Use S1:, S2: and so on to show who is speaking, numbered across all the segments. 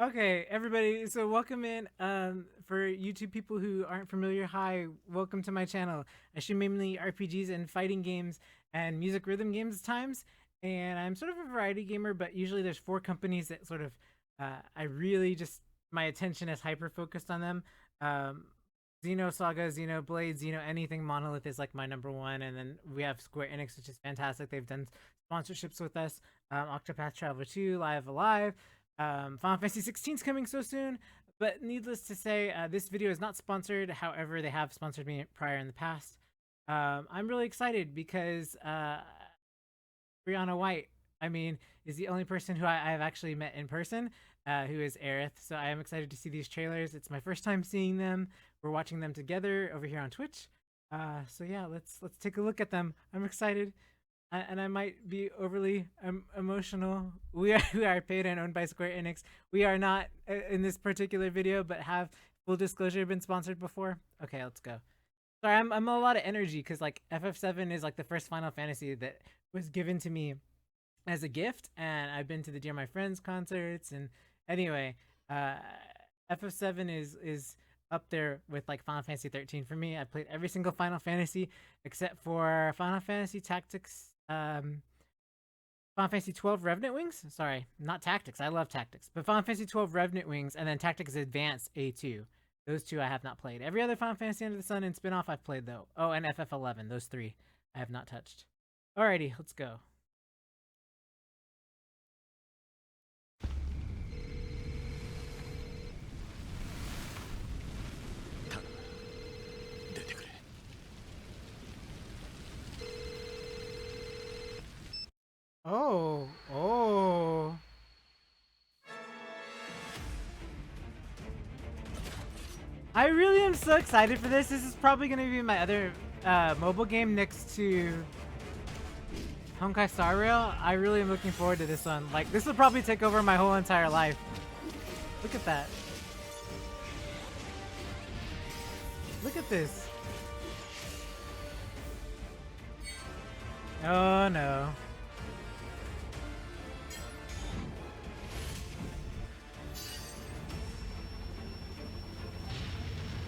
S1: Okay, everybody, so welcome in. For YouTube people who aren't familiar, hi, welcome to my channel. I stream mainly RPGs and fighting games and music rhythm games at times. And I'm sort of a variety gamer, but usually there's four companies that sort of, I really just, my attention is hyper focused on them. Um, Xenosaga, Xenoblade, Xeno anything Monolith is like my number one. And then we have Square Enix, which is fantastic. They've done sponsorships with us. Octopath Traveler 2, Live Alive. Final Fantasy 16 is coming so soon, but needless to say, this video is not sponsored. However, they have sponsored me prior in the past. I'm really excited because Brianna White, I mean, is the only person who I have actually met in person, who is Aerith. So I am excited to see these trailers. It's my first time seeing them. We're watching them together over here on Twitch. So yeah, let's take a look at them. I'm excited. And I might be overly emotional. We are paid and owned by Square Enix. We are not in this particular video, but have full disclosure been sponsored before. Okay, let's go. Sorry, I'm a lot of energy because like FF7 is like the first Final Fantasy that was given to me as a gift, and I've been to the Dear My Friends concerts. And anyway, uh, FF7 is up there with like Final Fantasy 13 for me. I played every single Final Fantasy except for Final Fantasy Tactics. Final Fantasy 12 Revenant Wings. Sorry, not Tactics. I love Tactics, but Final Fantasy 12 Revenant Wings, and then Tactics Advanced A2. Those two I have not played. Every other Final Fantasy Under the Sun and spin-off I've played though. Oh, and FF11. Those three I have not touched. Alrighty, let's go. Oh. I really am so excited for this. This is probably going to be my other mobile game next to Honkai Star Rail. I really am looking forward to this one. Like, this will probably take over my whole entire life. Look at that. Look at this. Oh no.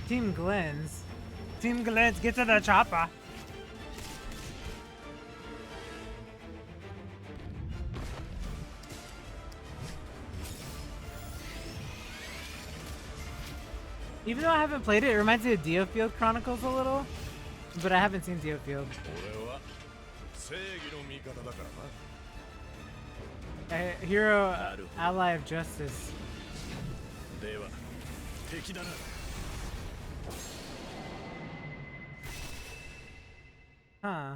S1: Team Glenn's. Team Glenn's, get to the chopper. Even though I haven't played it, it reminds me of Diofield Chronicles a little, but I haven't seen Diofield. Hero, ally of justice. Huh.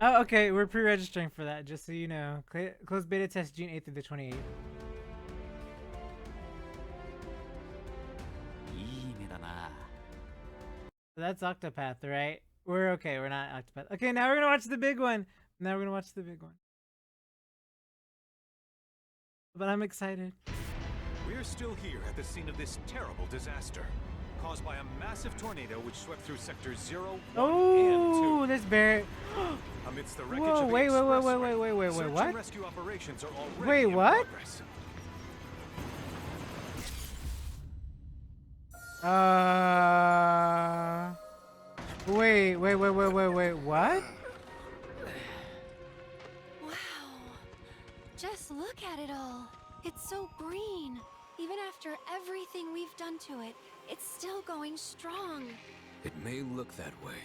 S1: Oh, okay, we're pre-registering for that, just so you know. Close beta test June 8th through the 28th. So that's Octopath, right? We're okay, we're not Octopath. Okay, now we're gonna watch the big one. But I'm excited.
S2: We're still here at the scene of this terrible disaster, caused by a massive tornado which swept through sectors 0, 1, and 2.
S1: This bear.
S2: Amidst the wreckage
S1: Whoa,
S2: of the
S1: wait,
S2: expressway, search
S1: what?
S2: and rescue operations are already
S1: Wait,
S2: in
S1: what?
S2: progress.
S1: Wait, what?
S3: Wow. Just look at it all. It's so green. Even after everything we've done to it, it's still going strong.
S4: It may look that way,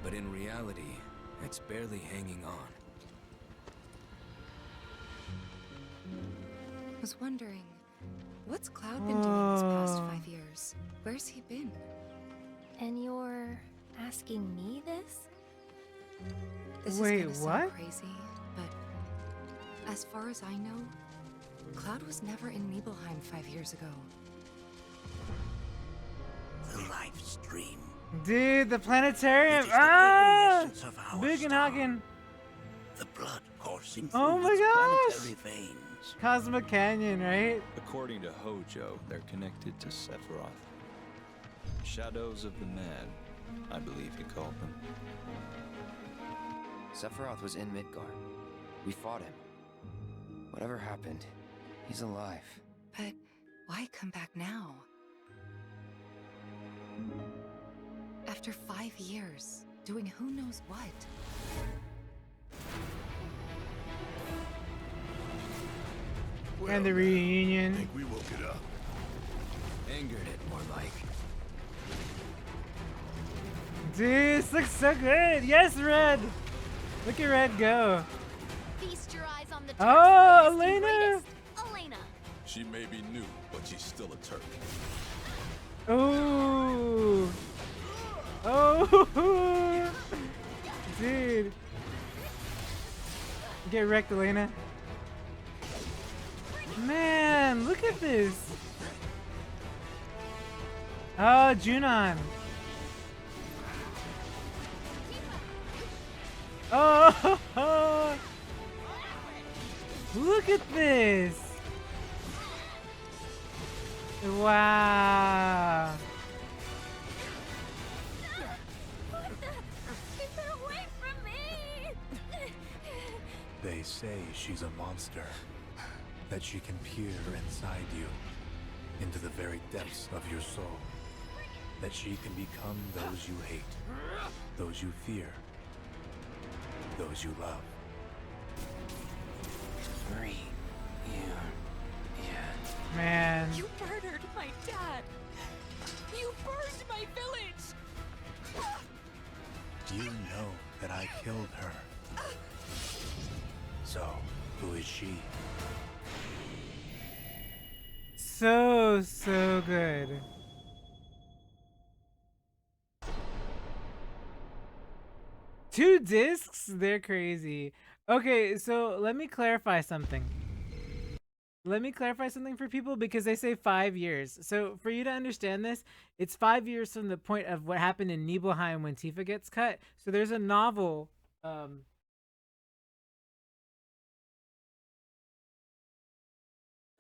S4: but in reality, it's barely hanging on.
S5: I was wondering, what's Cloud been doing these past 5 years? Where's he been?
S3: And you're asking me this?
S5: This
S1: Wait,
S5: is gonna
S1: what?
S5: sound crazy, but as far as I know, Cloud was never in Nibelheim 5 years ago.
S6: The life stream.
S1: Dude, the planetarium.
S6: It is the very essence of our
S1: Biggenhagen.
S6: The blood coursing
S1: Oh
S6: through
S1: my
S6: its
S1: gosh!
S6: planetary veins.
S1: Cosmic Canyon, right?
S7: According to Hojo, they're connected to Sephiroth. Shadows of the Mad, I believe he called them.
S8: Sephiroth was in Midgard. We fought him. Whatever happened,
S4: He's alive.
S5: But why come back now? After 5 years, doing who knows what?
S1: And the reunion.
S6: Think we woke it up.
S4: Angered it, more like.
S1: Dude, this looks so good. Yes, Red. Look at Red go.
S3: Feast your eyes on the
S1: Oh,
S3: Turk's latest and
S1: Elena.
S3: greatest, Elena.
S8: She may be new, but she's still a Turk.
S1: Oh. Oh. Dude. Get wrecked, Elena. Man, look at this. Oh, Junon. Oh, look at this. Wow.
S3: Keep her away from me!
S9: They say she's a monster, that she can peer inside you, into the very depths of your soul, that she can become those you hate, those you fear, those you love.
S1: Man.
S5: You murdered my dad! You burned my village!
S9: You know that I killed her. So, who is she?
S1: So good. Two discs? They're crazy. Okay, so let me clarify something. Let me clarify something for people because they say 5 years. So for you to understand this, it's 5 years from the point of what happened in Nibelheim when Tifa gets cut. So there's a novel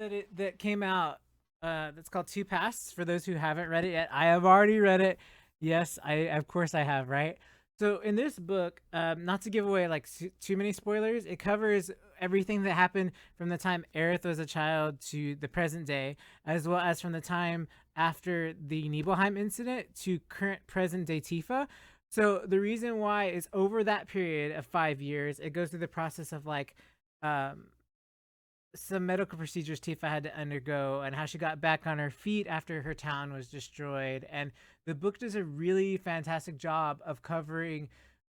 S1: that came out that's called Two Pasts. For those who haven't read it yet, I have already read it. Yes, of course I have, right? So in this book, not to give away like too many spoilers, it covers everything that happened from the time Aerith was a child to the present day, as well as from the time after the Nibelheim incident to current present day Tifa. So the reason why is over that period of 5 years, it goes through the process of like some medical procedures Tifa had to undergo and how she got back on her feet after her town was destroyed. And the book does a really fantastic job of covering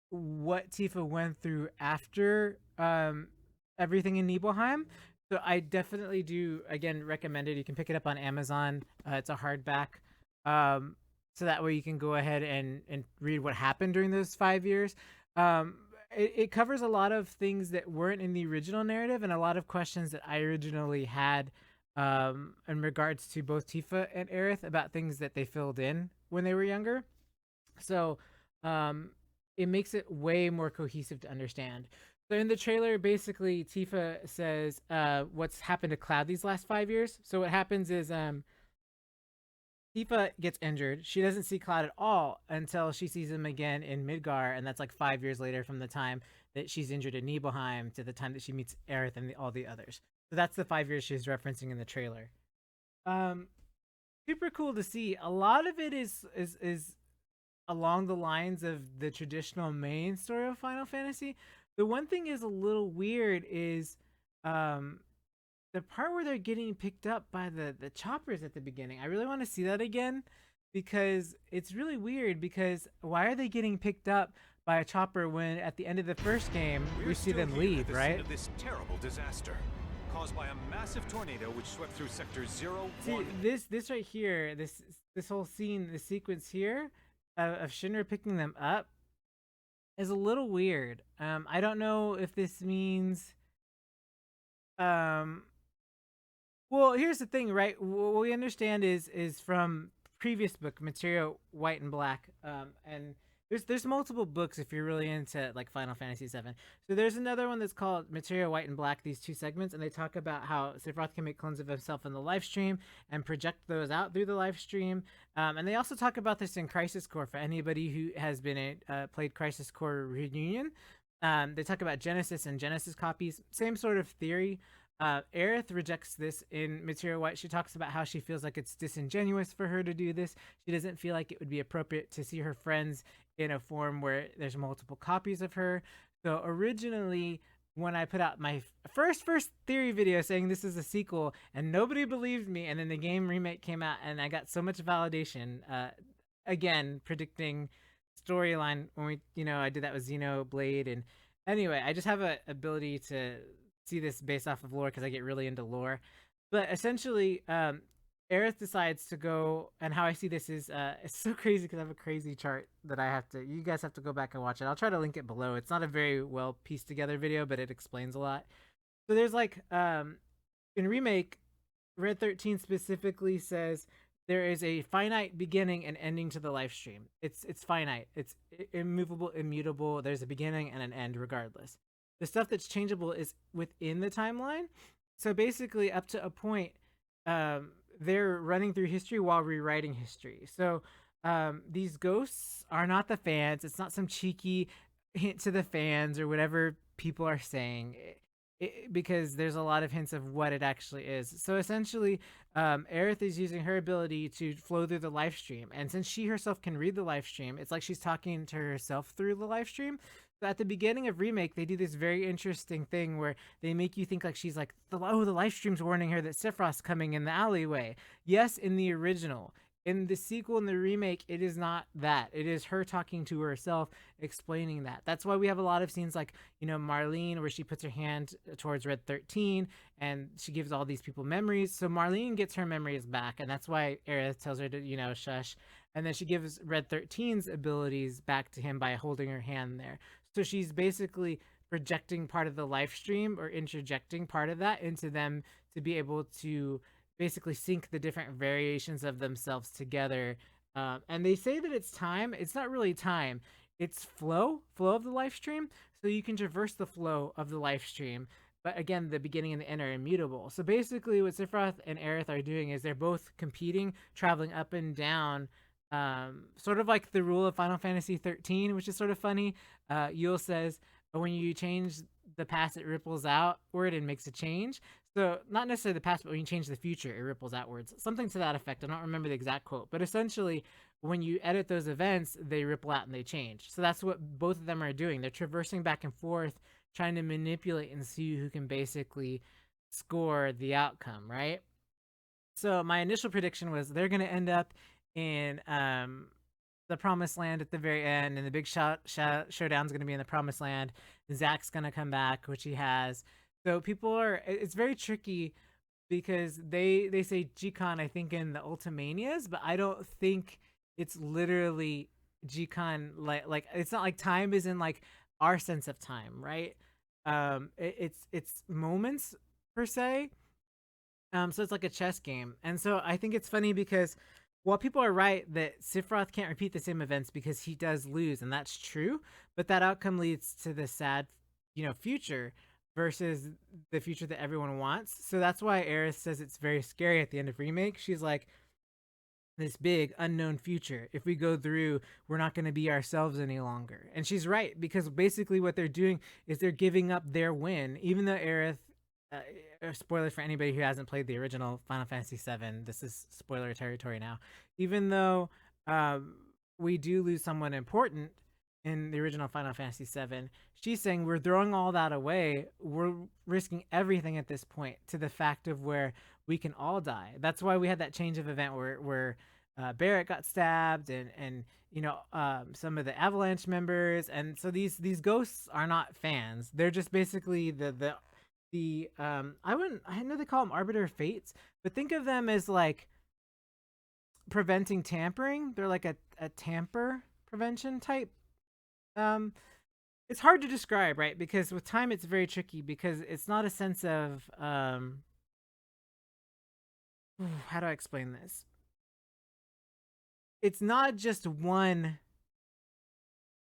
S1: what Tifa went through after everything in Nibelheim. So I definitely do, again, recommend it. You can pick it up on Amazon. It's a hardback. So that way you can go ahead and read what happened during those 5 years. It covers a lot of things that weren't in the original narrative and a lot of questions that I originally had in regards to both Tifa and Aerith about things that they filled in when they were younger. So it makes it way more cohesive to understand. So in the trailer, basically, Tifa says what's happened to Cloud these last 5 years. So what happens is Tifa gets injured. She doesn't see Cloud at all until she sees him again in Midgar, and that's like 5 years later from the time that she's injured in Nibelheim to the time that she meets Aerith and all the others. So that's the 5 years she's referencing in the trailer. Super cool to see. A lot of it is along the lines of the traditional main story of Final Fantasy. The one thing is a little weird is the part where they're getting picked up by the choppers at the beginning. I really want to see that again because it's really weird because why are they getting picked up by a chopper when at the end of the first game we see them leave, right?
S2: Of this terrible disaster caused by a massive tornado which swept through sectors 0,
S1: See,
S2: 1.
S1: this right here, this whole scene, the sequence here of Shinra picking them up is a little weird. I don't know if this means well, here's the thing, right? What we understand is from previous book, Material White and Black, and there's multiple books if you're really into like Final Fantasy VII. So there's another one that's called Material White and Black, these two segments, and they talk about how Sephiroth can make clones of himself in the live stream and project those out through the live stream. And they also talk about this in Crisis Core for anybody who has been played Crisis Core Reunion. They talk about Genesis and Genesis copies, same sort of theory. Aerith rejects this in Material White. She talks about how she feels like it's disingenuous for her to do this. She doesn't feel like it would be appropriate to see her friends in a form where there's multiple copies of her. So originally, when I put out my first theory video saying this is a sequel, and nobody believed me, and then the game remake came out, and I got so much validation. Again, predicting storyline when I did that with Xenoblade, and anyway, I just have a ability to see this based off of lore because I get really into lore. But essentially, Aerith decides to go, and how I see this is it's so crazy because I have a crazy chart that you guys have to go back and watch it. I'll try to link it below. It's not a very well pieced together video, but it explains a lot. So there's like in Remake, Red 13 specifically says there is a finite beginning and ending to the life stream. It's finite. It's immovable, immutable. There's a beginning and an end regardless. The stuff that's changeable is within the timeline. So basically up to a point, they're running through history while rewriting history. So these ghosts are not the fans. It's not some cheeky hint to the fans or whatever people are saying, because there's a lot of hints of what it actually is. So essentially, Aerith is using her ability to flow through the life stream. And since she herself can read the life stream, it's like she's talking to herself through the life stream. So at the beginning of Remake, they do this very interesting thing where they make you think like she's like, the life stream's warning her that Sephiroth's coming in the alleyway. Yes, in the original. In the sequel and the remake, it is not that. It is her talking to herself, explaining that. That's why we have a lot of scenes like, Marlene, where she puts her hand towards Red 13 and she gives all these people memories. So Marlene gets her memories back, and that's why Aerith tells her to, shush. And then she gives Red 13's abilities back to him by holding her hand there. So she's basically projecting part of the life stream or interjecting part of that into them to be able to basically sync the different variations of themselves together. And they say that it's time. It's not really time. It's flow of the life stream. So you can traverse the flow of the life stream. But again, the beginning and the end are immutable. So basically what Sephiroth and Aerith are doing is they're both competing, traveling up and down, sort of like the rule of Final Fantasy 13, which is sort of funny. Yule says, when you change the past, it ripples outward and makes a change. So not necessarily the past, but when you change the future, it ripples outwards. Something to that effect. I don't remember the exact quote, but essentially when you edit those events, they ripple out and they change. So that's what both of them are doing. They're traversing back and forth, trying to manipulate and see who can basically score the outcome, right? So my initial prediction was they're going to end up in the Promised Land at the very end, and the big showdown's going to be in the Promised Land. Zack's going to come back, which he has. So it's very tricky because they say G-Con, I think, in the Ultimanias, but I don't think it's literally G-Con, like it's not like time is in like our sense of time, right? It's moments per se. So it's like a chess game. And so I think it's funny because while people are right that Sephiroth can't repeat the same events because he does lose, and that's true, but that outcome leads to the sad, future versus the future that everyone wants. So that's why Aerith says it's very scary at the end of Remake. She's like, this big unknown future. If we go through, we're not going to be ourselves any longer. And she's right, because basically what they're doing is they're giving up their win, even though Aerith, spoiler for anybody who hasn't played the original Final Fantasy VII, this is spoiler territory now. Even though we do lose someone important in the original Final Fantasy VII, she's saying we're throwing all that away. We're risking everything at this point to the fact of where we can all die. That's why we had that change of event where Barrett got stabbed and some of the Avalanche members. And so these ghosts are not fans. They're just basically the I know they call them Arbiter of Fates, but think of them as like preventing tampering. They're like a tamper prevention type. It's hard to describe, right? Because with time, it's very tricky because it's not a sense of, how do I explain this? It's not just one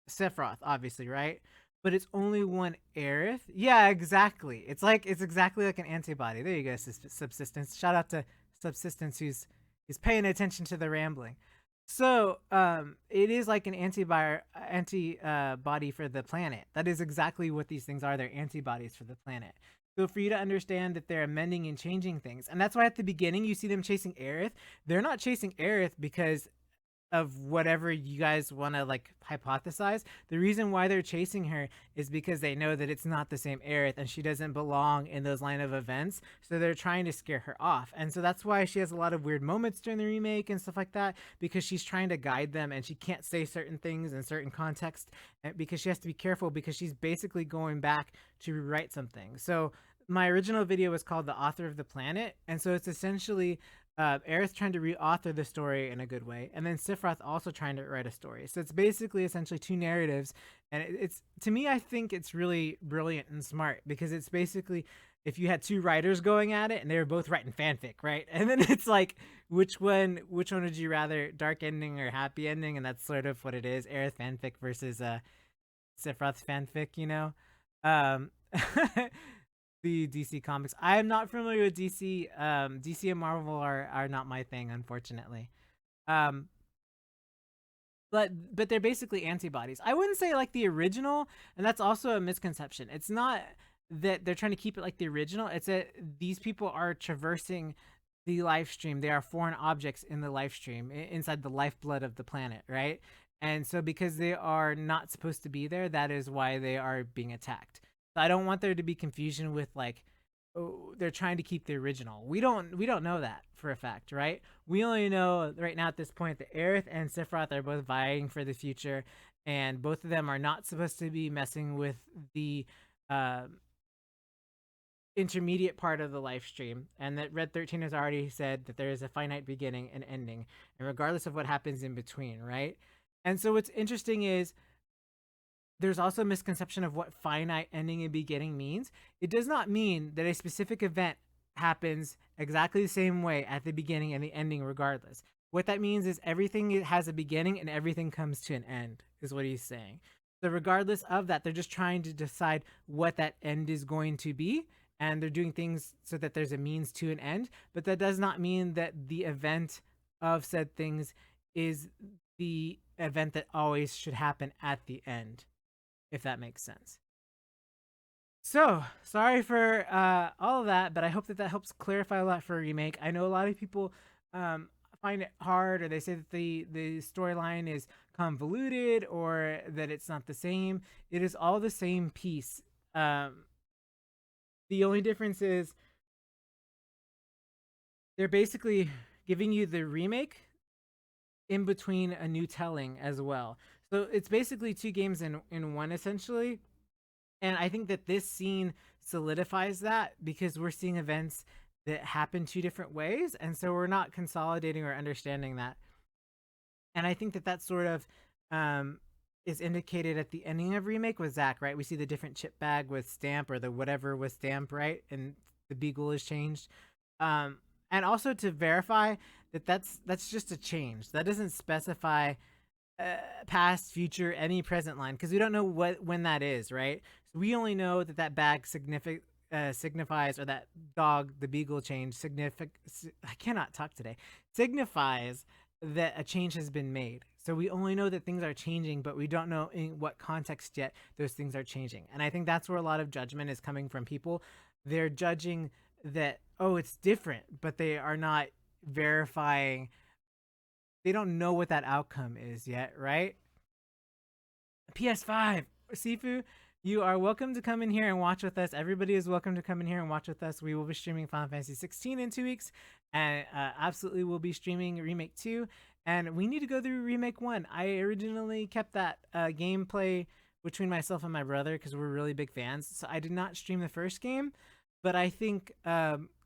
S1: Sephiroth, obviously, right? But it's only one Aerith. Yeah, exactly. It's exactly like an antibody. There you go, Subsistence. Shout out to Subsistence who's paying attention to the rambling. So it is like an antibody for the planet. That is exactly what these things are. They're antibodies for the planet. So for you to understand that they're amending and changing things. And that's why at the beginning you see them chasing Aerith. They're not chasing Aerith because of whatever you guys want to like hypothesize. The reason why they're chasing her is because they know that it's not the same Aerith and she doesn't belong in those line of events. So they're trying to scare her off. And so that's why she has a lot of weird moments during the remake and stuff like that, because she's trying to guide them and she can't say certain things in certain context because she has to be careful because she's basically going back to rewrite something. So my original video was called The Author of the Planet. And so it's essentially Aerith trying to re-author the story in a good way, and then Sephiroth also trying to write a story. So it's basically essentially two narratives, and it's, to me, I think it's really brilliant and smart, because it's basically if you had two writers going at it and they were both writing fanfic, right? And then it's like, which one would you rather, dark ending or happy ending? And that's sort of what it is, Aerith fanfic versus Sephiroth fanfic, you know? The DC comics. I am not familiar with DC. DC and Marvel are not my thing, unfortunately. But they're basically antibodies. I wouldn't say like the original, and that's also a misconception. It's not that they're trying to keep it like the original. It's that these people are traversing the life stream. They are foreign objects in the life stream, inside the lifeblood of the planet, right? And so because they are not supposed to be there, that is why they are being attacked. I don't want there to be confusion with like, oh, they're trying to keep the original. We don't know that for a fact, right? We only know right now at this point that Aerith and Sephiroth are both vying for the future, and both of them are not supposed to be messing with the intermediate part of the life stream, and that Red 13 has already said that there is a finite beginning and ending, and regardless of what happens in between, right? And so what's interesting is there's also a misconception of what finite ending and beginning means. It does not mean that a specific event happens exactly the same way at the beginning and the ending regardless. What that means is everything has a beginning and everything comes to an end, is what he's saying. So regardless of that, they're just trying to decide what that end is going to be, and they're doing things so that there's a means to an end, but that does not mean that the event of said things is the event that always should happen at the end, if that makes sense. So, sorry for all of that, but I hope that that helps clarify a lot for a remake. I know a lot of people find it hard, or they say that the storyline is convoluted, or that it's not the same. It is all the same piece. The only difference is they're basically giving you the remake in between a new telling as well. So it's basically two games in one, essentially. And I think that this scene solidifies that, because we're seeing events that happen two different ways. And so we're not consolidating or understanding that. And I think that that sort of is indicated at the ending of Remake with Zack, right? We see the different chip bag with stamp, or the whatever with stamp, right? And the beagle is changed. And also to verify that that's just a change. That doesn't specify past, future, any present line, because we don't know when that is, right? So we only know that that bag signifies, or that dog, the beagle change, I cannot talk today, signifies that a change has been made. So we only know that things are changing, but we don't know in what context yet those things are changing. And I think that's where a lot of judgment is coming from people. They're judging that, oh, it's different, but they are not verifying. They don't know what that outcome is yet, right? PS5, Sifu, you are welcome to come in here and watch with us. Everybody is welcome to come in here and watch with us. We will be streaming Final Fantasy 16 in 2 weeks, and absolutely will be streaming Remake 2. And we need to go through Remake 1. I originally kept that gameplay between myself and my brother because we're really big fans. So I did not stream the first game, but I think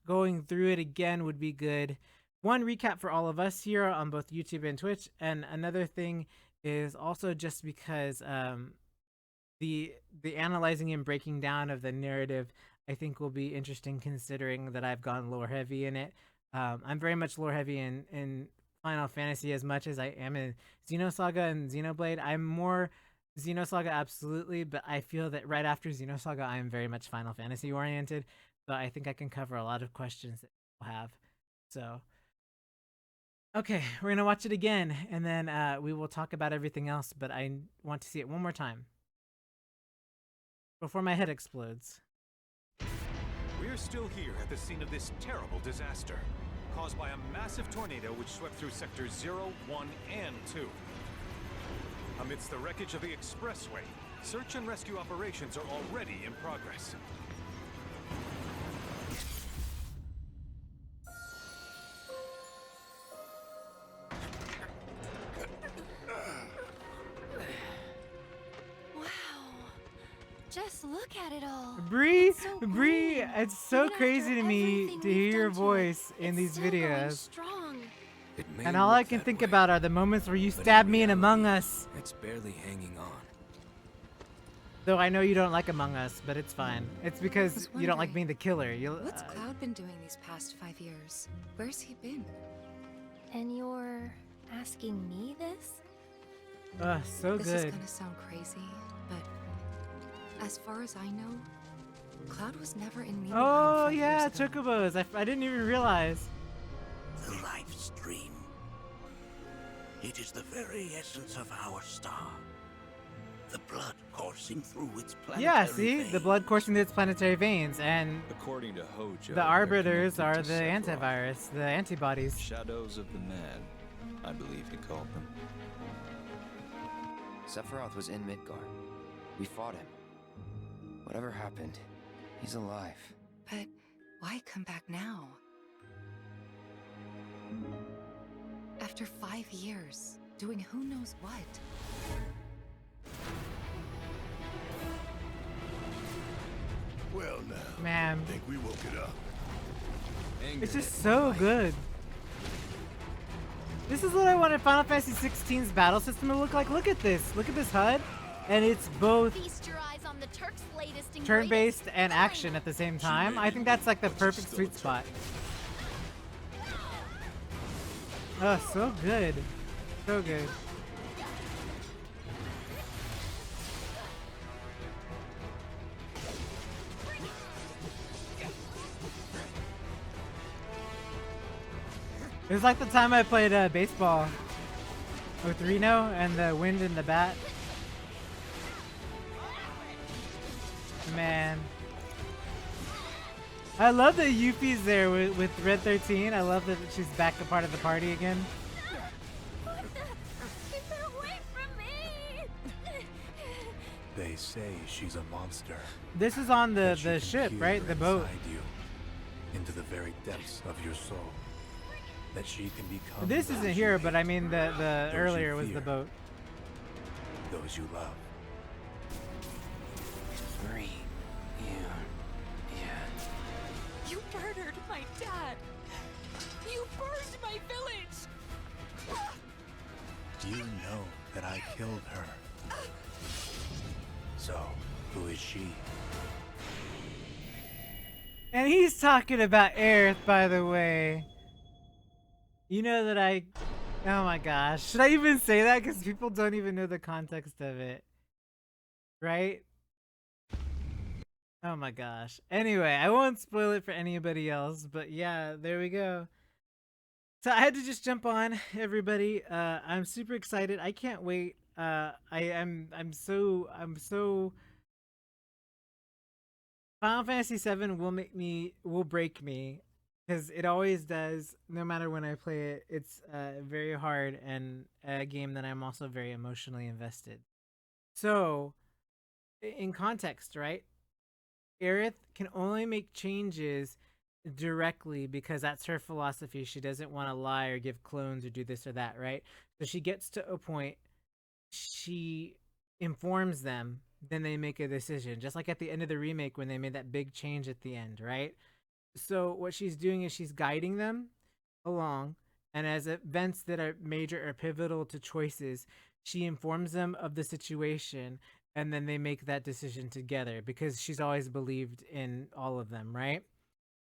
S1: going through it again would be good. One, recap for all of us here on both YouTube and Twitch, and another thing is also just because the analyzing and breaking down of the narrative, I think, will be interesting, considering that I've gone lore heavy in it. I'm very much lore heavy in Final Fantasy as much as I am in Xenosaga and Xenoblade. I'm more Xenosaga, absolutely, but I feel that right after Xenosaga, I am very much Final Fantasy oriented. So I think I can cover a lot of questions that people have. So okay, we're gonna watch it again, and then we will talk about everything else, but I want to see it one more time before my head explodes.
S2: We're still here at the scene of this terrible disaster, caused by a massive tornado which swept through sectors 0, 1, and 2. Amidst the wreckage of the expressway, search and rescue operations are already in progress.
S3: Wow. Just look at it all.
S1: Bree,
S3: It's so
S1: Bree,
S3: green.
S1: it's so
S3: Even
S1: crazy
S3: after
S1: to me
S3: everything
S1: to
S3: we've
S1: hear your
S3: done to it,
S1: voice in
S3: it's
S1: these
S3: still going
S1: videos.
S3: strong.
S4: It may
S1: And all I
S4: look
S1: can
S4: that
S1: think
S4: way,
S1: about are the moments where you
S4: but
S1: stabbed me in Among
S4: reality,
S1: Us.
S4: It's barely hanging on.
S1: Though I know you don't like Among Us, but it's fine. It's because
S5: Was
S1: you don't like
S5: wondering,
S1: being the killer. You
S5: What's Cloud been doing these past 5 years? Where's he been?
S3: And you're asking me this?
S1: so
S5: This is
S1: good.
S5: gonna sound crazy, but as far as I know, Cloud was never in Nibelheim
S1: Oh
S5: 5
S1: yeah,
S5: years ago.
S1: chocobos. I didn't even realize.
S6: The life stream. It is the very essence of our star. The blood coursing through its planetary
S1: Yeah, see? The
S6: veins.
S1: blood coursing through its planetary veins, and
S7: According to Hojo,
S1: the
S7: they're
S1: arbiters
S7: connected
S1: are
S7: to
S1: the
S7: Sephiroth.
S1: antivirus, the antibodies.
S7: Shadows of the Mad, I believe he called them.
S10: Sephiroth was in Midgard. We fought him. Whatever happened, he's alive.
S5: But why come back now? After 5 years, doing who knows what?
S8: Well, now,
S1: Man,
S8: I think we woke it up.
S4: Anger
S1: it's just
S4: at
S1: so
S4: life.
S1: good. This is what I wanted Final Fantasy 16's battle system to look like. Look at this. Look at this HUD. And it's both
S3: Feast your eyes on the Turk's latest and
S1: turn-based
S3: greatest
S1: and
S3: gun.
S1: action at the same time. I think that's like the perfect
S8: still
S1: sweet
S8: a
S1: spot. Oh, so good. So good. It was like the time I played baseball with Reno and the wind and the bat. Man. I love that Yuffie's there with Red 13. I love that she's back a part of the party again.
S3: Keep her away from me!
S9: They say she's a monster.
S1: This is on the
S9: that she can
S1: ship,
S9: peer
S1: right? The boat.
S9: inside you, into the very depths of your soul. That she can become.
S1: This
S9: those
S1: isn't
S9: you
S1: here, but
S9: hate,
S1: I mean the
S9: those you
S1: earlier was the
S9: fear,
S1: boat.
S9: Those you love.
S10: Green. Yeah.
S5: You murdered my dad! You burned my village!
S9: You know that I killed her. So, who is she?
S1: And he's talking about Aerith, by the way. You know that I... Oh my gosh. Should I even say that? Because people don't even know the context of it. Right? Oh my gosh. Anyway, I won't spoil it for anybody else, but yeah, there we go. So I had to just jump on, everybody. I'm super excited. I can't wait. I'm so Final Fantasy VII will break me, because it always does. No matter when I play it, it's very hard and a game that I'm also very emotionally invested. So, in context, right? Aerith can only make changes directly because that's her philosophy. She doesn't want to lie or give clones or do this or that, right? So she gets to a point, she informs them, then they make a decision. Just like at the end of the remake when they made that big change at the end, right? So what she's doing is she's guiding them along, and as events that are major or pivotal to choices, she informs them of the situation, and then they make that decision together because she's always believed in all of them, right?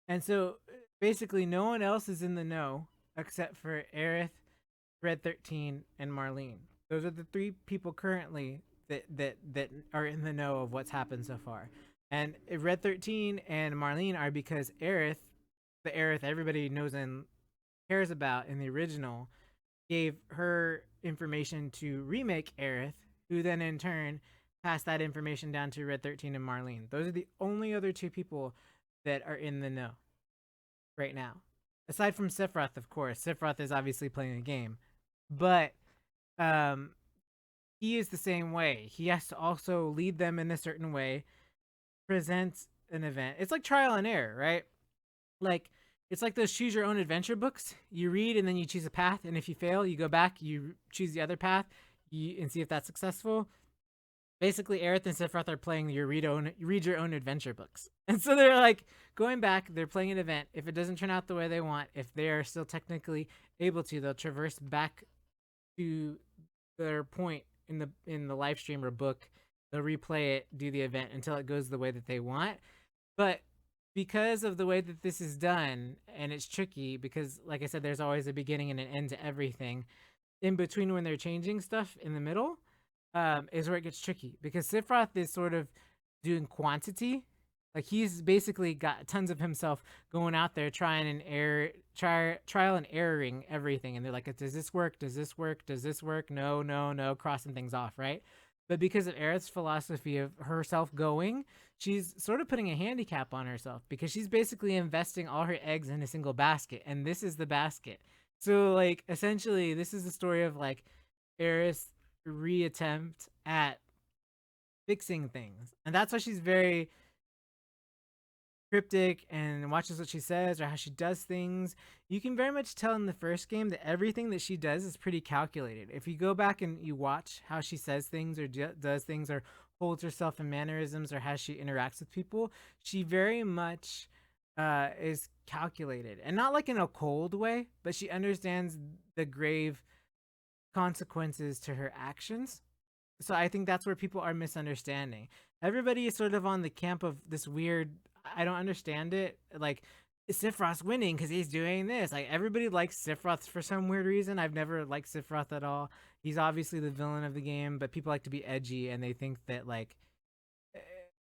S1: And so basically no one else is in the know except for Aerith, Red 13, and Marlene. Those are the three people currently that are in the know of what's happened so far. And Red 13 and Marlene are because Aerith, the Aerith everybody knows and cares about in the original, gave her information to remake Aerith, who then in turn passed that information down to Red 13 and Marlene. Those are the only other two people that are in the know right now. Aside from Sephiroth, of course. Sephiroth is obviously playing a game, but um, he is the same way. He has to also lead them in a certain way, present an event. It's like trial and error, right? Like it's like those choose your own adventure books. You read and then you choose a path, and if you fail, you go back, you choose the other path, and see if that's successful. Basically, Aerith and Sephiroth are playing your read your own adventure books, and so they're like going back. They're playing an event. If it doesn't turn out the way they want, if they are still technically able to, they'll traverse back to their point in the live stream or book. They'll replay it, do the event until it goes the way that they want. But because of the way that this is done, and it's tricky because, like I said, there's always a beginning and an end to everything. In between, when they're changing stuff in the middle, is where it gets tricky because Sephiroth is sort of doing quantity. Like he's basically got tons of himself going out there trying and trial and erroring everything. And they're like, does this work? Does this work? Does this work? No, crossing things off, right? But because of Aerith's philosophy of herself going, she's sort of putting a handicap on herself because she's basically investing all her eggs in a single basket. And this is the basket. So like, essentially, this is the story of like Aerith's reattempt at fixing things. And that's why she's very cryptic and watches what she says or how she does things. You can very much tell in the first game that everything that she does is pretty calculated. If you go back and you watch how she says things or does things or holds herself in mannerisms or how she interacts with people, she very much is calculated, and not like in a cold way, but she understands the grave consequences to her actions. So I think that's where people are misunderstanding. Everybody is sort of on the camp of this weird, I don't understand it, like Sephiroth's winning because he's doing this. Like everybody likes Sephiroth for some weird reason. I've never liked Sephiroth at all. He's obviously the villain of the game, but people like to be edgy and they think that like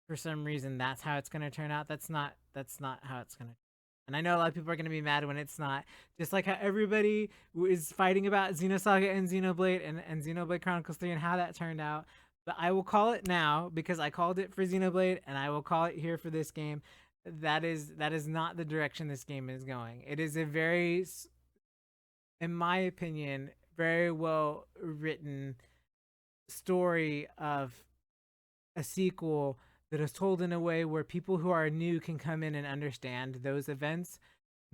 S1: for some reason that's how it's going to turn out. That's not how it's going to. And I know a lot of people are going to be mad when it's not. Just like how everybody is fighting about Xenosaga and Xenoblade and Xenoblade Chronicles 3 and how that turned out. But I will call it now because I called it for Xenoblade and I will call it here for this game. That is not the direction this game is going. It is a very, in my opinion, very well written story of a sequel that is told in a way where people who are new can come in and understand those events,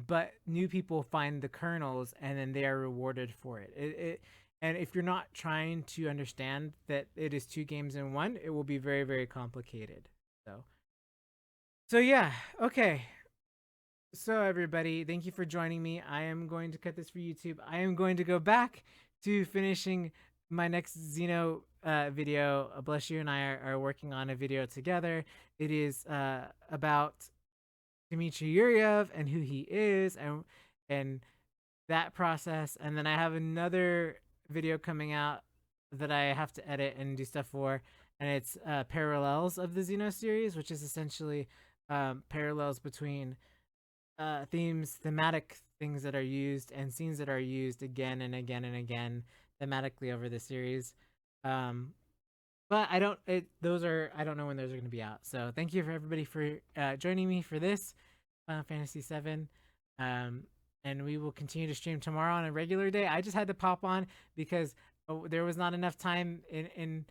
S1: but new people find the kernels and then they are rewarded for it. And if you're not trying to understand that it is two games in one, it will be very, very complicated. So yeah, okay. So everybody, thank you for joining me. I am going to cut this for YouTube. I am going to go back to finishing my next Xeno video. Bless You and I are working on a video together. It is about Dmitry Yuryev and who he is and that process. And then I have another video coming out that I have to edit and do stuff for, and it's parallels of the Xeno series, which is essentially parallels between thematic things that are used and scenes that are used again and again and again thematically over the series. But I don't know when those are going to be out. So thank you for everybody for joining me for this Final Fantasy VII. And we will continue to stream tomorrow on a regular day. I just had to pop on because there was not enough time in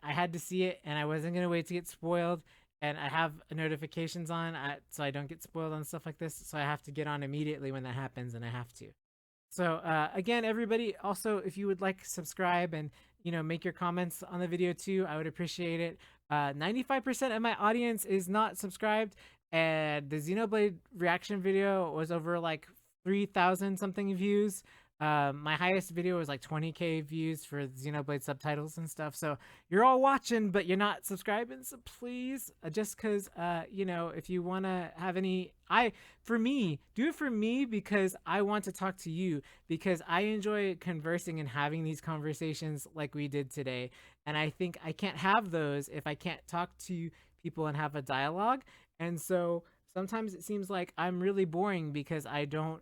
S1: I had to see it and I wasn't going to wait to get spoiled. And I have notifications on so I don't get spoiled on stuff like this. So I have to get on immediately when that happens, and I have to. So again, everybody, also, if you would like, subscribe and, make your comments on the video too. I would appreciate it. 95% of my audience is not subscribed, and the Xenoblade reaction video was over like 3,000 something views. My highest video was like 20k views for Xenoblade subtitles and stuff. So you're all watching, but you're not subscribing. So please, just because, if you want to have any, do it for me because I want to talk to you, because I enjoy conversing and having these conversations like we did today. And I think I can't have those if I can't talk to people and have a dialogue. And so sometimes it seems like I'm really boring because I don't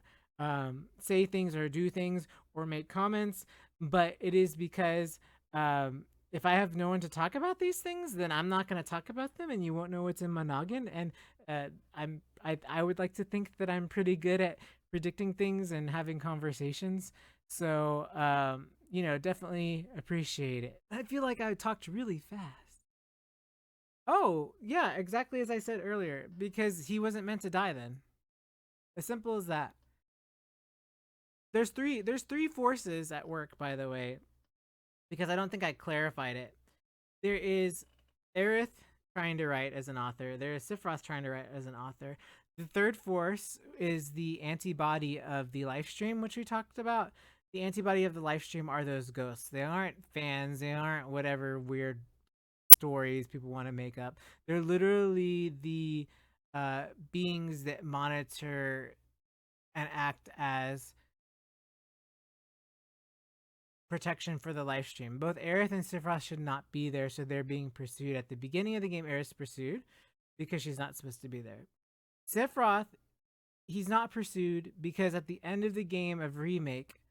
S1: say things or do things or make comments, but it is because if I have no one to talk about these things, then I'm not going to talk about them and you won't know what's in my noggin. And I would like to think that I'm pretty good at predicting things and having conversations. So you know, definitely appreciate it. I feel like I talked really fast. Oh, yeah, exactly as I said earlier, because he wasn't meant to die then. As simple as that. There's three forces at work, by the way, because I don't think I clarified it. There is Aerith trying to write as an author. There is Sephiroth trying to write as an author. The third force is the antibody of the live stream, which we talked about. The antibody of the live stream are those ghosts. They aren't fans. They aren't whatever weird stories people want to make up. They're literally the beings that monitor and act as protection for the live stream. Both Aerith and Sephiroth should not be there, so they're being pursued. At the beginning of the game, Aerith's pursued because she's not supposed to be there. Sephiroth, he's not pursued because at the end of the game of Remake,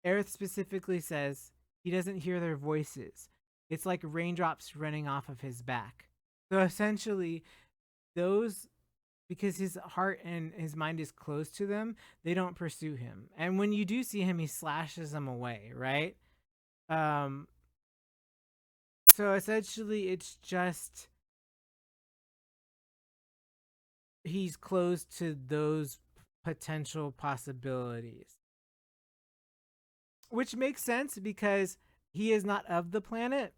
S1: Aerith specifically says he doesn't hear their voices. It's like raindrops running off of his back. So essentially, those, because his heart and his mind is close to them, they don't pursue him. And when you do see him, he slashes them away, right? So essentially, it's just he's closed to those potential possibilities. Which makes sense because he is not of the planet.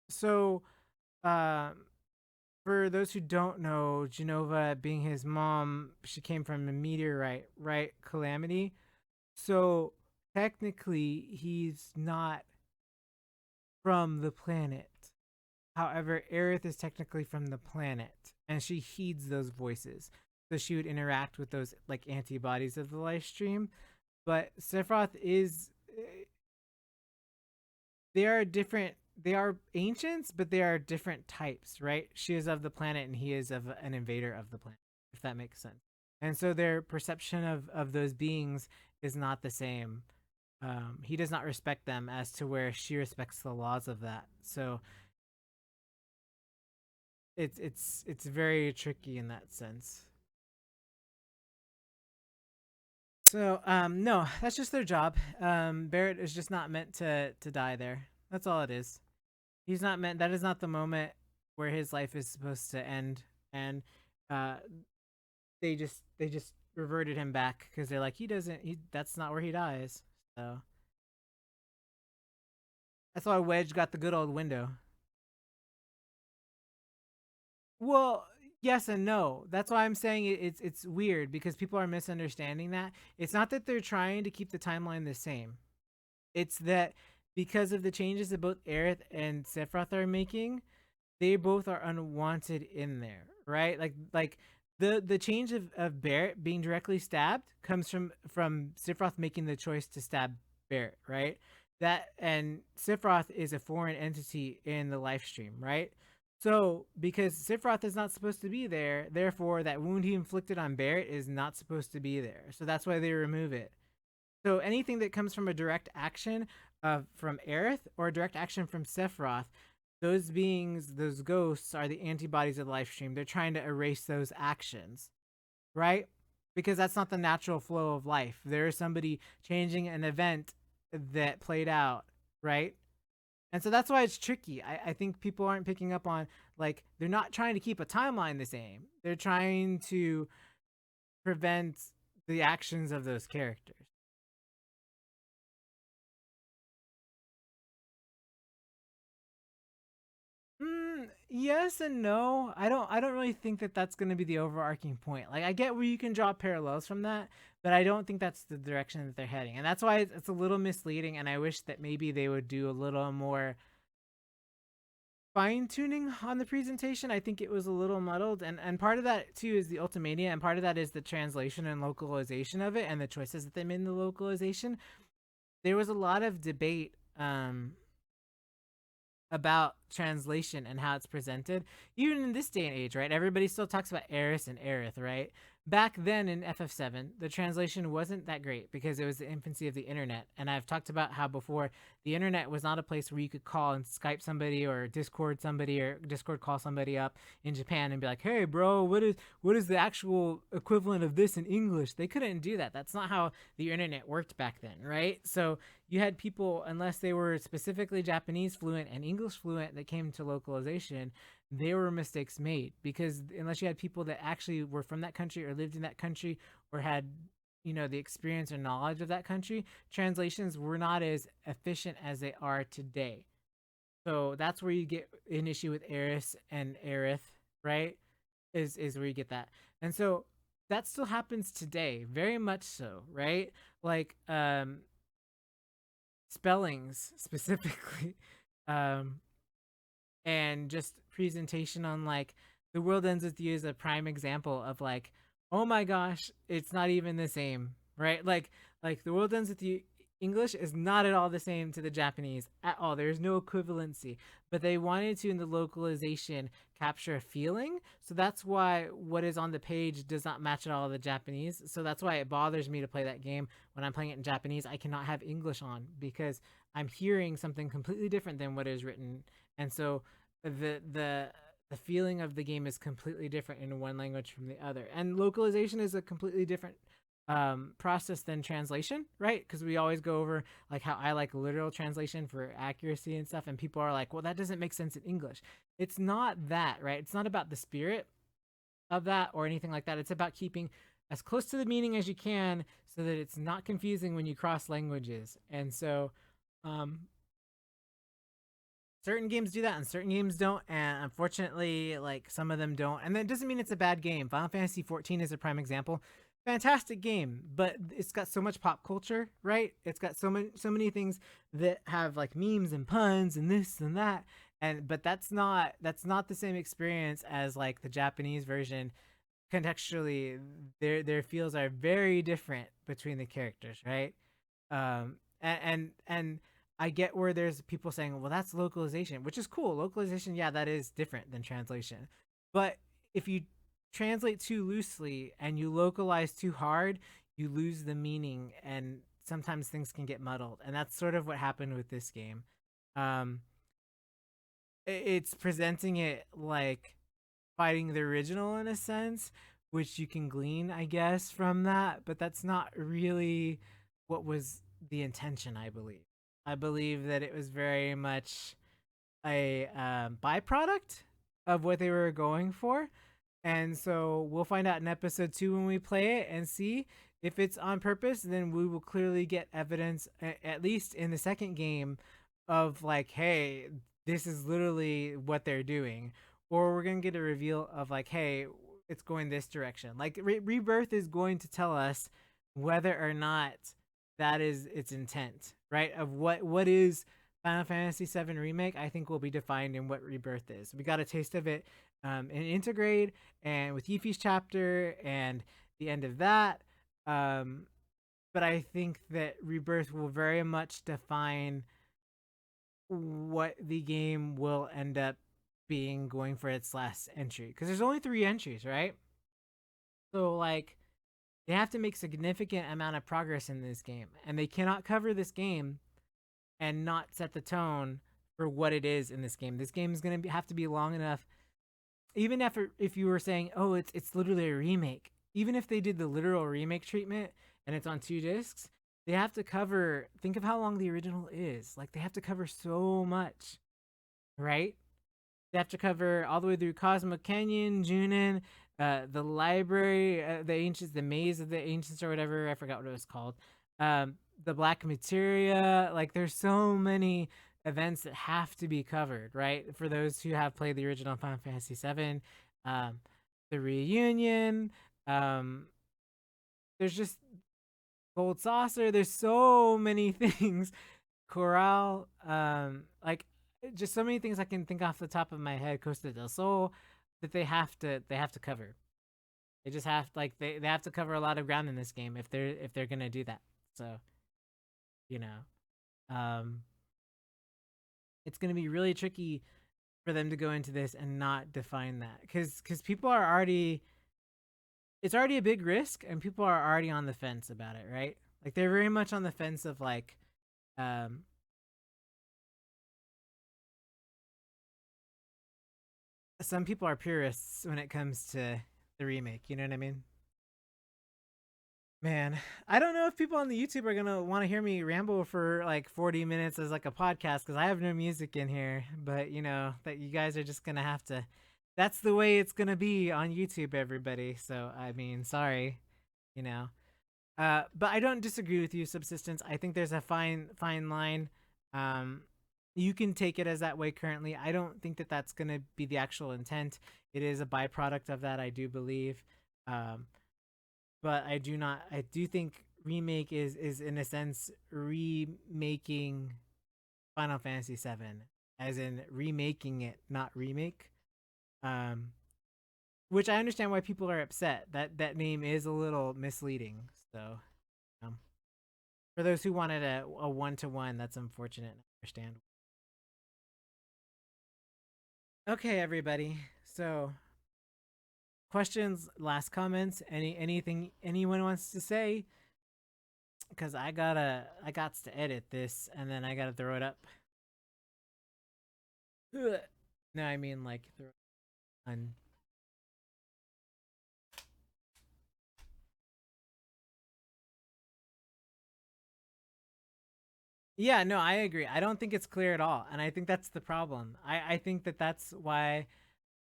S1: So, for those who don't know, Genova being his mom, she came from a meteorite, right? Calamity. So, technically, he's not from the planet. However, Aerith is technically from the planet, and she heeds those voices. So she would interact with those like antibodies of the live stream. But Sephiroth is, they are different. They are ancients, but they are different types, right? She is of the planet, and he is of an invader of the planet, if that makes sense. And so their perception of those beings is not the same. He does not respect them as to where she respects the laws of that. So it's very tricky in that sense. So no, that's just their job. Barrett is just not meant to die there. That's all it is. He's not meant. That is not the moment where his life is supposed to end. And they just reverted him back because they're like, he doesn't. That's not where he dies. So that's why Wedge got the good old window. Well, yes and no. That's why I'm saying it's weird because people are misunderstanding that. It's not that they're trying to keep the timeline the same. It's that because of the changes that both Aerith and Sephiroth are making, they both are unwanted in there, right? Like the change of Barrett being directly stabbed comes from Sephiroth making the choice to stab Barrett, right? That, and Sephiroth is a foreign entity in the live stream, right? So because Sephiroth is not supposed to be there, therefore that wound he inflicted on Barrett is not supposed to be there. So that's why they remove it. So anything that comes from a direct action from Aerith or a direct action from Sephiroth, those beings, those ghosts, are the antibodies of the live stream. They're trying to erase those actions, right? Because that's not the natural flow of life. There is somebody changing an event that played out, right? And so that's why it's tricky. I think people aren't picking up on, like, they're not trying to keep a timeline the same. They're trying to prevent the actions of those characters. Yes and no. I don't really think that that's going to be the overarching point. Like, I get where you can draw parallels from that, but I don't think that's the direction that they're heading. And that's why it's a little misleading, and I wish that maybe they would do a little more fine-tuning on the presentation. I think it was a little muddled, and part of that too is the Ultimania, and part of that is the translation and localization of it and the choices that they made in the localization. There was a lot of debate about translation and how it's presented, even in this day and age, right? Everybody still talks about Aerith and Aerith, right? back then in FF7, the translation wasn't that great because it was the infancy of the internet. And I've talked about how before the internet was not a place where you could call and Skype somebody or Discord somebody or Discord call somebody up in Japan and be like, "Hey, bro, what is the actual equivalent of this in English?" They couldn't do that. That's not how the internet worked back then, right? So you had people, unless they were specifically Japanese fluent and English fluent that came to localization, there were mistakes made because unless you had people that actually were from that country or lived in that country or had the experience or knowledge of that country, translations were not as efficient as they are today. So that's where you get an issue with Eris and Aerith, right? Is where you get that. And so that still happens today, very much so, right? Like spellings specifically. And just presentation on like The World Ends With You is a prime example of like, oh my gosh, it's not even the same, right? Like The World Ends With You English is not at all the same to the Japanese at all. There's no equivalency, but they wanted to in the localization capture a feeling. So that's why what is on the page does not match at all the Japanese. So that's why it bothers me to play that game when I'm playing it in Japanese. I cannot have English on because I'm hearing something completely different than what is written. And so the feeling of the game is completely different in one language from the other. And localization is a completely different process than translation, right? Because we always go over like how I like literal translation for accuracy and stuff, and people are like, well, that doesn't make sense in English. It's not that, right? It's not about the spirit of that or anything like that. It's about keeping as close to the meaning as you can so that it's not confusing when you cross languages. And so certain games do that and certain games don't, and unfortunately like some of them don't, and that doesn't mean it's a bad game. Final Fantasy 14 is a prime example. Fantastic game, but it's got so much pop culture, right? It's got so many things that have like memes and puns and this and that, and but that's not the same experience as like the Japanese version. Contextually, their feels are very different between the characters, right? And I get where there's people saying, well, that's localization, which is cool. Localization, yeah, that is different than translation. But if you translate too loosely and you localize too hard, you lose the meaning, and sometimes things can get muddled. And that's sort of what happened with this game. It's presenting it like fighting the original in a sense, which you can glean, I guess, from that, but that's not really what was the intention, I believe. I believe that it was very much a byproduct of what they were going for. And so we'll find out in episode 2 when we play it and see if it's on purpose. Then we will clearly get evidence, at least in the second game, of like, hey, this is literally what they're doing. Or we're going to get a reveal of like, hey, it's going this direction. Like Rebirth is going to tell us whether or not that is its intent, right? Of what is Final Fantasy VII Remake, I think will be defined in what Rebirth is. We got a taste of it in Intergrade and with Yuffie's chapter and the end of that. But I think that Rebirth will very much define what the game will end up being going for its last entry. Because there's only 3 entries, right? So, like, they have to make significant amount of progress in this game. And they cannot cover this game and not set the tone for what it is in this game. This game is going to have to be long enough. Even if you were saying, oh, it's literally a remake. Even if they did the literal remake treatment and it's on 2 discs, they have to cover, think of how long the original is. Like, they have to cover so much, right? They have to cover all the way through Cosmo Canyon, Junin, the library, the ancients, the maze of the ancients or whatever. I forgot what it was called. The Black Materia. Like, there's so many events that have to be covered, right? For those who have played the original Final Fantasy VII, the reunion. There's just Gold Saucer. There's so many things. Corral. Like, just so many things I can think off the top of my head. Costa del Sol, that they have to cover. They just have they have to cover a lot of ground in this game if they're gonna do that. So, it's gonna be really tricky for them to go into this and not define that, because people are already it's already a big risk, and people are already on the fence about it, right? Like they're very much on the fence of like, um, some people are purists when it comes to the remake. You know what I mean? Man, I don't know if people on the YouTube are gonna want to hear me ramble for like 40 minutes as like a podcast because I have no music in here. But you know that you guys are just gonna have to. That's the way it's gonna be on YouTube, everybody. So I mean, sorry, you know. But I don't disagree with you, Subsistence. I think there's a fine line. Um, you can take it as that way currently. I don't think that that's gonna be the actual intent. It is a byproduct of that, I do believe. Um, but I do not. I do think remake is in a sense remaking Final Fantasy VII, as in remaking it, not remake. Um, which I understand why people are upset. That name is a little misleading. So, um, for those who wanted a 1-to-1, that's unfortunate. I understand. Okay, everybody. So, questions, last comments, anything anyone wants to say? Because I got to edit this and then I gotta throw it up. Ugh. No, I mean like throw it on. Yeah, no, I agree. I don't think it's clear at all, and I think that's the problem. I think that that's why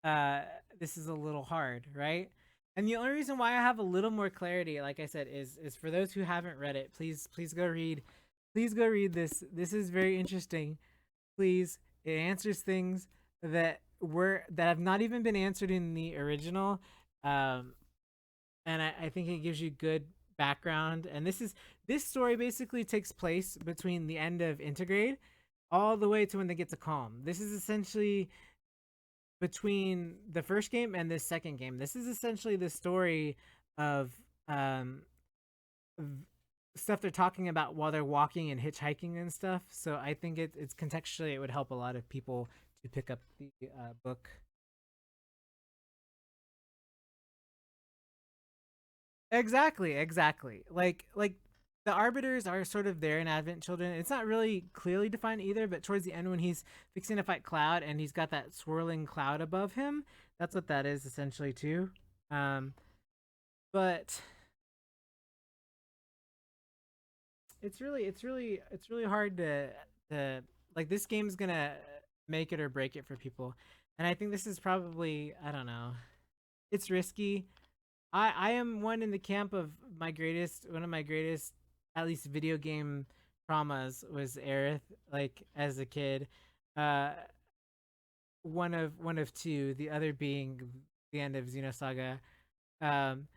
S1: uh this is a little hard, right? And the only reason why I have a little more clarity, like I said, is for those who haven't read it, please go read. Please go read this. This is very interesting. Please. It answers things that have not even been answered in the original. Um and I think it gives you good background. And this story basically takes place between the end of Intergrade all the way to when they get to Calm. This is essentially between the first game and this second game. This is essentially the story of um stuff they're talking about while they're walking and hitchhiking and stuff. So I think it's contextually it would help a lot of people to pick up the book. Exactly. Like the arbiters are sort of there in Advent Children. It's not really clearly defined either, but towards the end when he's fixing to fight Cloud and he's got that swirling cloud above him, that's what that is essentially too. Um but it's really hard to like this game's gonna make it or break it for people. And I think this is probably, I don't know. It's risky. I am one in the camp of one of my greatest, at least video game traumas was Aerith, like as a kid. Uh, one of two, the other being the end of Xenosaga. Um,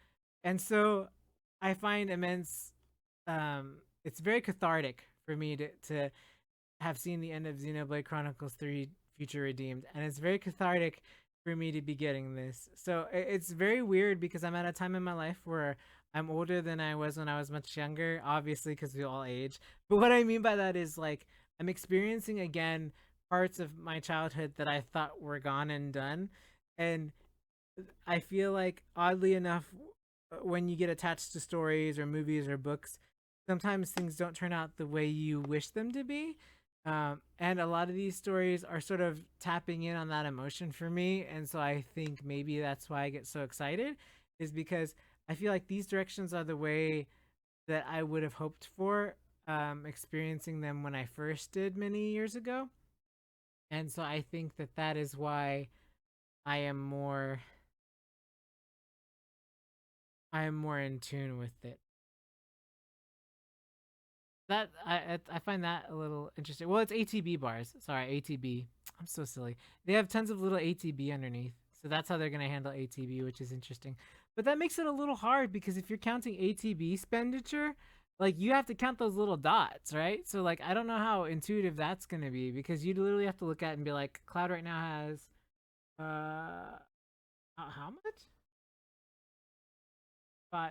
S1: and so I find immense. It's very cathartic for me to have seen the end of Xenoblade Chronicles 3 Future Redeemed, and it's very cathartic for me to be getting this. So it's very weird because I'm at a time in my life where I'm older than I was when I was much younger, obviously because we all age. But what I mean by that is like I'm experiencing again parts of my childhood that I thought were gone and done. And I feel like oddly enough, when you get attached to stories or movies or books, sometimes things don't turn out the way you wish them to be. And a lot of these stories are sort of tapping in on that emotion for me. And so I think maybe that's why I get so excited, is because I feel like these directions are the way that I would have hoped for, experiencing them when I first did many years ago. And so I think that that is why I am more I am more in tune with it. That I find that a little interesting. Well, it's ATB bars. Sorry, ATB. I'm so silly. They have tons of little ATB underneath, so that's how they're gonna handle ATB, which is interesting. But that makes it a little hard because if you're counting ATB expenditure, like you have to count those little dots, right? So like I don't know how intuitive that's gonna be because you literally have to look at it and be like, Cloud right now has how much?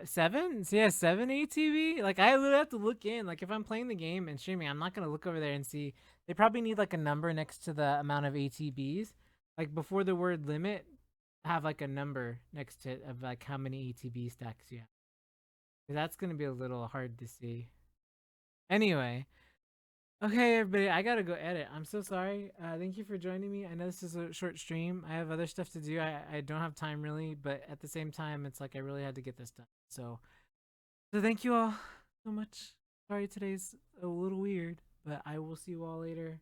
S1: 7? So yeah, 7 ATV. Like I literally have to look in. Like if I'm playing the game and streaming, I'm not gonna look over there and see. They probably need like a number next to the amount of ATBs, like before the word limit. have like a number next to it of like how many ATB stacks you have. 'Cause that's gonna be a little hard to see. Anyway, okay, everybody, I gotta go edit. I'm so sorry. Thank you for joining me. I know this is a short stream. I have other stuff to do. I don't have time really, but at the same time, it's like I really had to get this done. So thank you all so much. Sorry today's a little weird, but I will see you all later.